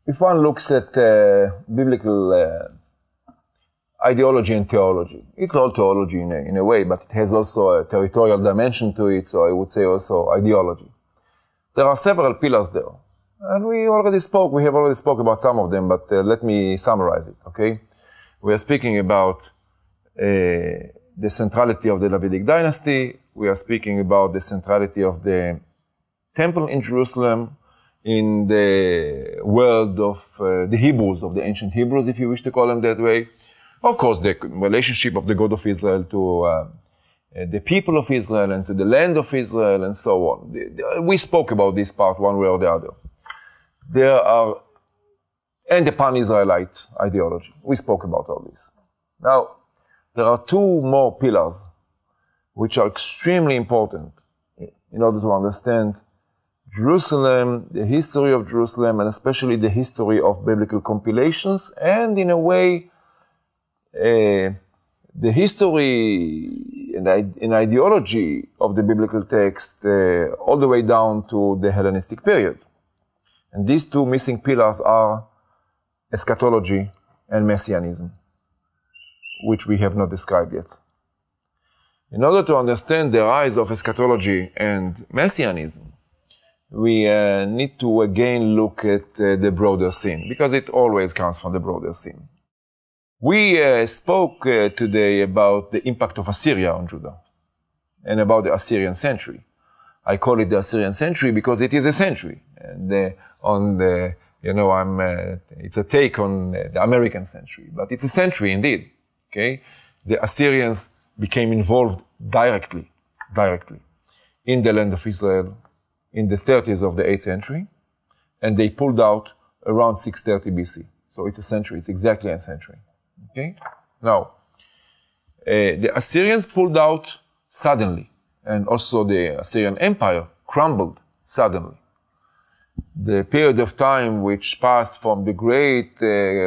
if one looks at biblical ideology and theology, it's all theology in a way, but it has also a territorial dimension to it, so I would say also ideology. There are several pillars there. And we have already spoke about some of them, but let me summarize it, okay? We are speaking about the centrality of the Davidic dynasty. We are speaking about the centrality of the temple in Jerusalem, in the world of the Hebrews, of the ancient Hebrews, if you wish to call them that way. Of course, the relationship of the God of Israel to the people of Israel and to the land of Israel and so on. We spoke about this part one way or the other. And the pan-Israelite ideology. We spoke about all this. Now, there are two more pillars which are extremely important in order to understand Jerusalem, the history of Jerusalem, and especially the history of biblical compilations, and in a way, the history and ideology of the biblical text all the way down to the Hellenistic period. And these two missing pillars are eschatology and messianism, which we have not described yet. In order to understand the rise of eschatology and messianism, we need to again look at the broader scene, because it always comes from the broader scene. We spoke today about the impact of Assyria on Judah and about the Assyrian century. I call it the Assyrian century because it is a century. And it's a take on the American century, but it's a century indeed. Okay, the Assyrians became involved directly in the land of Israel in the 30s of the 8th century, and they pulled out around 630 BC. So it's a century. It's exactly a century. Okay. Now, the Assyrians pulled out suddenly, and also the Assyrian Empire crumbled suddenly. The period of time which passed from the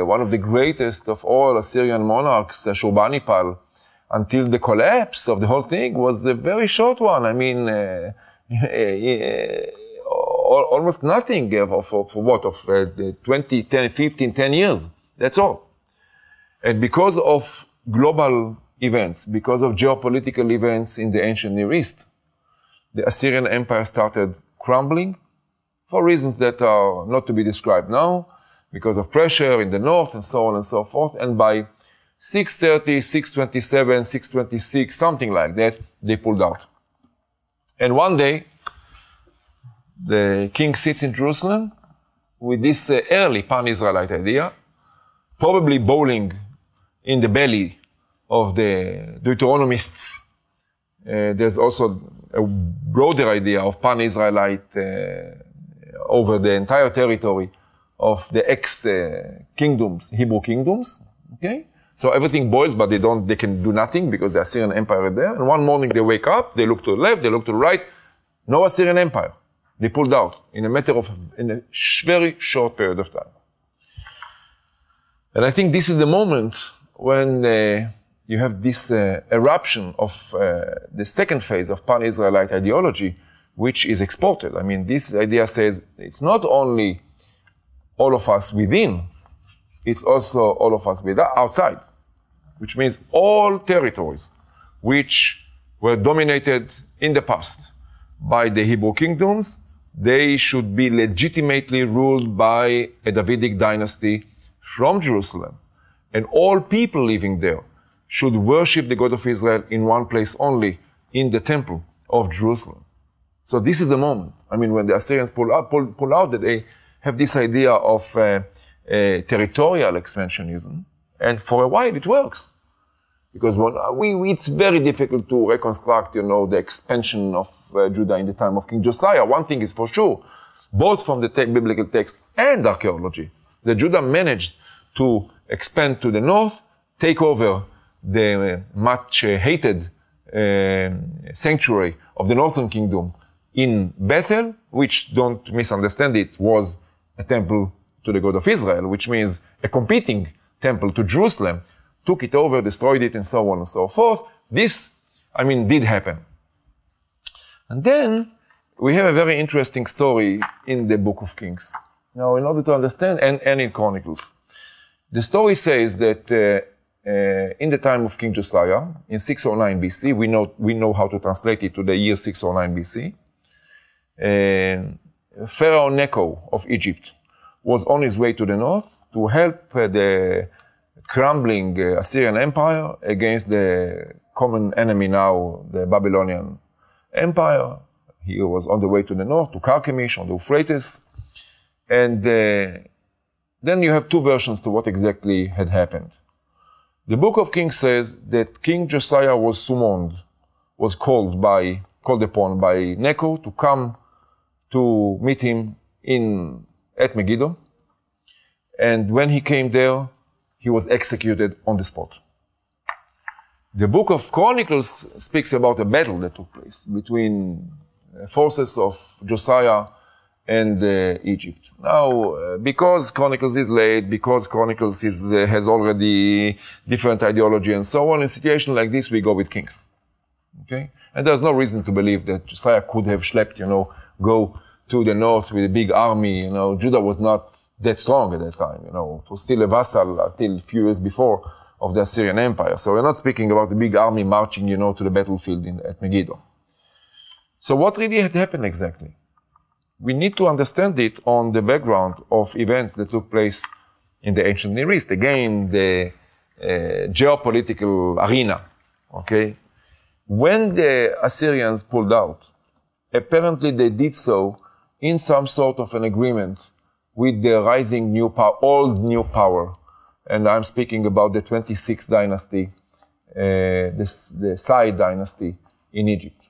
one of the greatest of all Assyrian monarchs, Shurbanipal, until the collapse of the whole thing was a very short one. I mean, almost nothing for 20, 10, 15, 10 years. That's all. And because of global events, because of geopolitical events in the ancient Near East, the Assyrian Empire started crumbling for reasons that are not to be described now, because of pressure in the north and so on and so forth. And by 630, 627, 626, something like that, they pulled out. And one day, the king sits in Jerusalem with this early pan-Israelite idea, probably bowling in the belly of the Deuteronomists. There's also a broader idea of pan-Israelite over the entire territory of the ex-kingdoms, Hebrew kingdoms. Okay? So everything boils, but they can do nothing because the Assyrian Empire is there. And one morning they wake up, they look to the left, they look to the right. No Assyrian Empire. They pulled out in a very short period of time. And I think this is the moment when you have this eruption of the second phase of pan-Israelite ideology, which is exported. I mean, this idea says it's not only all of us within, it's also all of us outside, which means all territories which were dominated in the past by the Hebrew kingdoms, they should be legitimately ruled by a Davidic dynasty from Jerusalem. And all people living there should worship the God of Israel in one place only, in the temple of Jerusalem. So this is the moment. I mean, when the Assyrians pull out that they have this idea of territorial expansionism, and for a while it works. Because it's very difficult to reconstruct, the expansion of Judah in the time of King Josiah. One thing is for sure, both from the biblical text and archaeology, that Judah managed to expand to the north, take over the much hated sanctuary of the northern kingdom in Bethel, which, don't misunderstand it, was a temple to the God of Israel, which means a competing temple to Jerusalem, took it over, destroyed it, and so on and so forth. This, did happen. And then we have a very interesting story in the Book of Kings. Now, in order to understand, and in Chronicles, the story says that in the time of King Josiah, in 609 BC, we know how to translate it to the year 609 BC, Pharaoh Necho of Egypt was on his way to the north to help the crumbling Assyrian Empire against the common enemy now, the Babylonian Empire. He was on the way to the north, to Carchemish, on the Euphrates. And then you have two versions to what exactly had happened. The Book of Kings says that King Josiah was summoned, was called upon by Necho to come to meet him at Megiddo. And when he came there, he was executed on the spot. The Book of Chronicles speaks about a battle that took place between forces of Josiah and Egypt. Now, because Chronicles is late, because Chronicles has already different ideology and so on, in a situation like this, we go with Kings. Okay? And there's no reason to believe that Josiah could have schlepped, go to the north with a big army. Judah was not that strong at that time. It was still a vassal until a few years before of the Assyrian Empire. So we're not speaking about a big army marching, to the battlefield at Megiddo. So what really had happened exactly? We need to understand it on the background of events that took place in the ancient Near East. Again, the geopolitical arena, okay? When the Assyrians pulled out, apparently they did so in some sort of an agreement with the rising new power, old new power. And I'm speaking about the 26th dynasty, the Said dynasty in Egypt.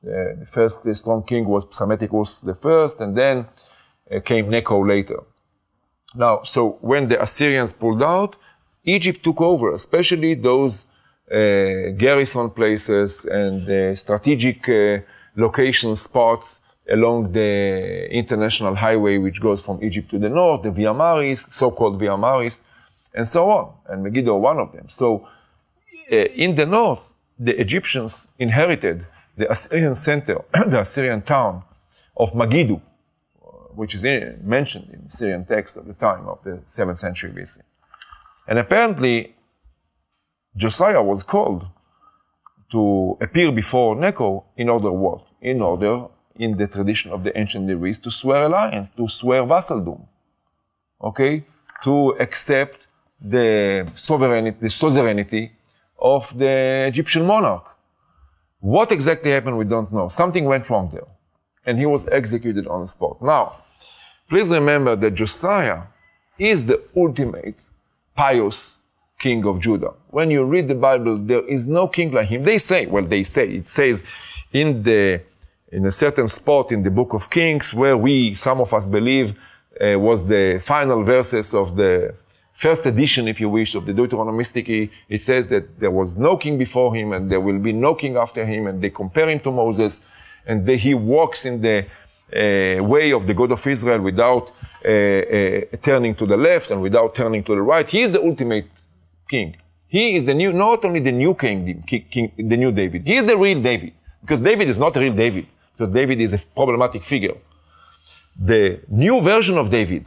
The strong king was Psammetichus I, and then came Necho later. Now, so when the Assyrians pulled out, Egypt took over, especially those garrison places and strategic location spots along the international highway which goes from Egypt to the north, the Via Maris, so-called Via Maris, and so on. And Megiddo, one of them. So in the north, the Egyptians inherited the Assyrian center, the Assyrian town of Megiddo, which is mentioned in Syrian texts of the time of the 7th century BC. And apparently, Josiah was called to appear before Necho in order what? In order, in the tradition of the ancient Near East, to swear alliance, to swear vassaldom, okay? To accept the suzerainty of the Egyptian monarch. What exactly happened, we don't know. Something went wrong there. And he was executed on the spot. Now, please remember that Josiah is the ultimate pious king of Judah. When you read the Bible, there is no king like him. It says in a certain spot in the Book of Kings, where some of us believe was the final verses of the first edition, if you wish, of the Deuteronomistic. It says that there was no king before him and there will be no king after him, and they compare him to Moses, and he walks in the way of the God of Israel without turning to the left and without turning to the right. He is the ultimate king. He is not only the new king, the new David. He is the real David, because David is not a real David, because David is a problematic figure. The new version of David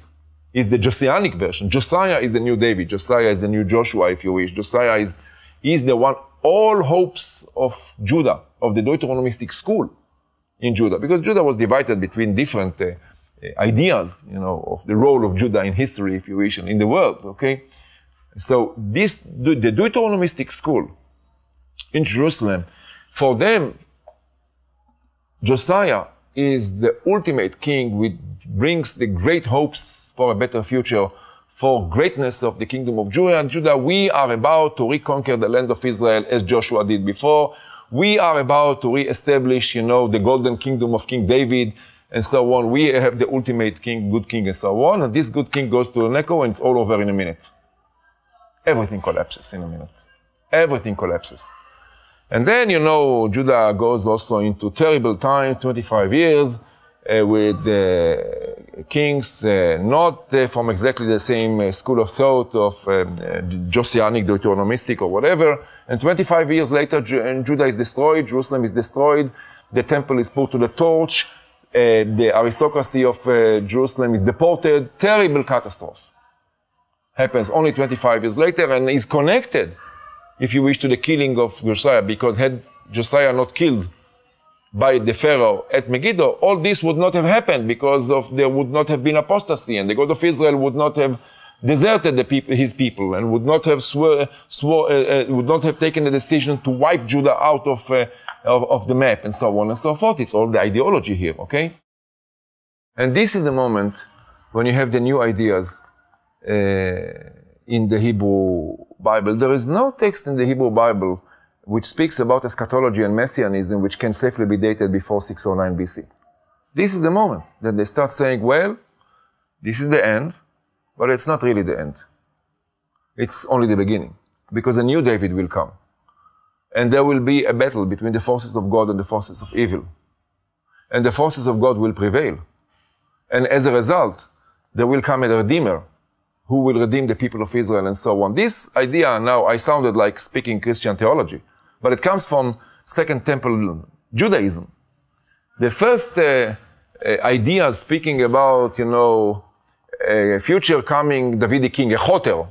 is the Josianic version. Josiah is the new David. Josiah is the new Joshua, if you wish. Josiah is the one, all hopes of Judah, of the Deuteronomistic school in Judah, because Judah was divided between different ideas, of the role of Judah in history, if you wish, and in the world, okay? So the Deuteronomistic school in Jerusalem, for them, Josiah is the ultimate king, which brings the great hopes for a better future, for greatness of the kingdom of Judah. We are about to reconquer the land of Israel as Joshua did before. We are about to re-establish, the golden kingdom of King David and so on. We have the ultimate king, good king, and so on. And this good king goes to Necho and it's all over in a minute. Everything collapses in a minute. Everything collapses. And then, Judah goes also into terrible times, 25 years, with kings not from exactly the same school of thought of Josianic, Deuteronomistic, or whatever. And 25 years later, Judah is destroyed, Jerusalem is destroyed, the temple is put to the torch, the aristocracy of Jerusalem is deported. Terrible catastrophe. Happens only 25 years later and is connected, if you wish, to the killing of Josiah, because had Josiah not killed by the Pharaoh at Megiddo, all this would not have happened, because there would not have been apostasy, and the God of Israel would not have deserted his people, and would not have would not have taken the decision to wipe Judah out of the map, and so on and so forth. It's all the ideology here, okay? And this is the moment when you have the new ideas in the Hebrew Bible. There is no text in the Hebrew Bible which speaks about eschatology and messianism which can safely be dated before 609 BC. This is the moment that they start saying, well, this is the end, but it's not really the end. It's only the beginning, because a new David will come. And there will be a battle between the forces of God and the forces of evil. And the forces of God will prevail. And as a result, there will come a Redeemer who will redeem the people of Israel, and so on. This idea, now I sounded like speaking Christian theology, but it comes from Second Temple Judaism. The first ideas speaking about, you know, a future coming Davidic king, a Choter,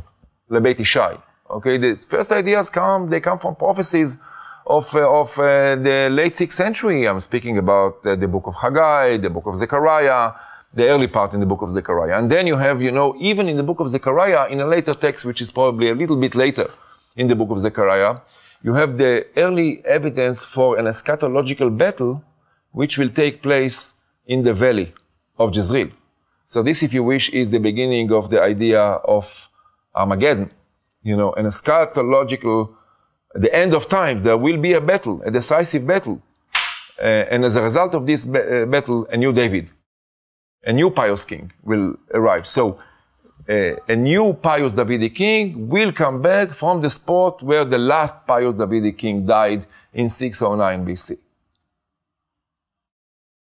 Lebeit Ishai. Okay, the first ideas come from prophecies of the late 6th century. I'm speaking about the book of Haggai, the book of Zechariah, the early part in the book of Zechariah. And then you have, you know, even in the book of Zechariah, in a later text, which is probably a little bit later in the book of Zechariah, you have the early evidence for an eschatological battle which will take place in the valley of Jezreel. So this, if you wish, is the beginning of the idea of Armageddon. You know, an eschatological, the end of time, there will be a battle, a decisive battle. And as a result of this battle, a new David, a new pious king will arrive. So a new pious Davidic king will come back from the spot where the last pious Davidic king died in 609 BC.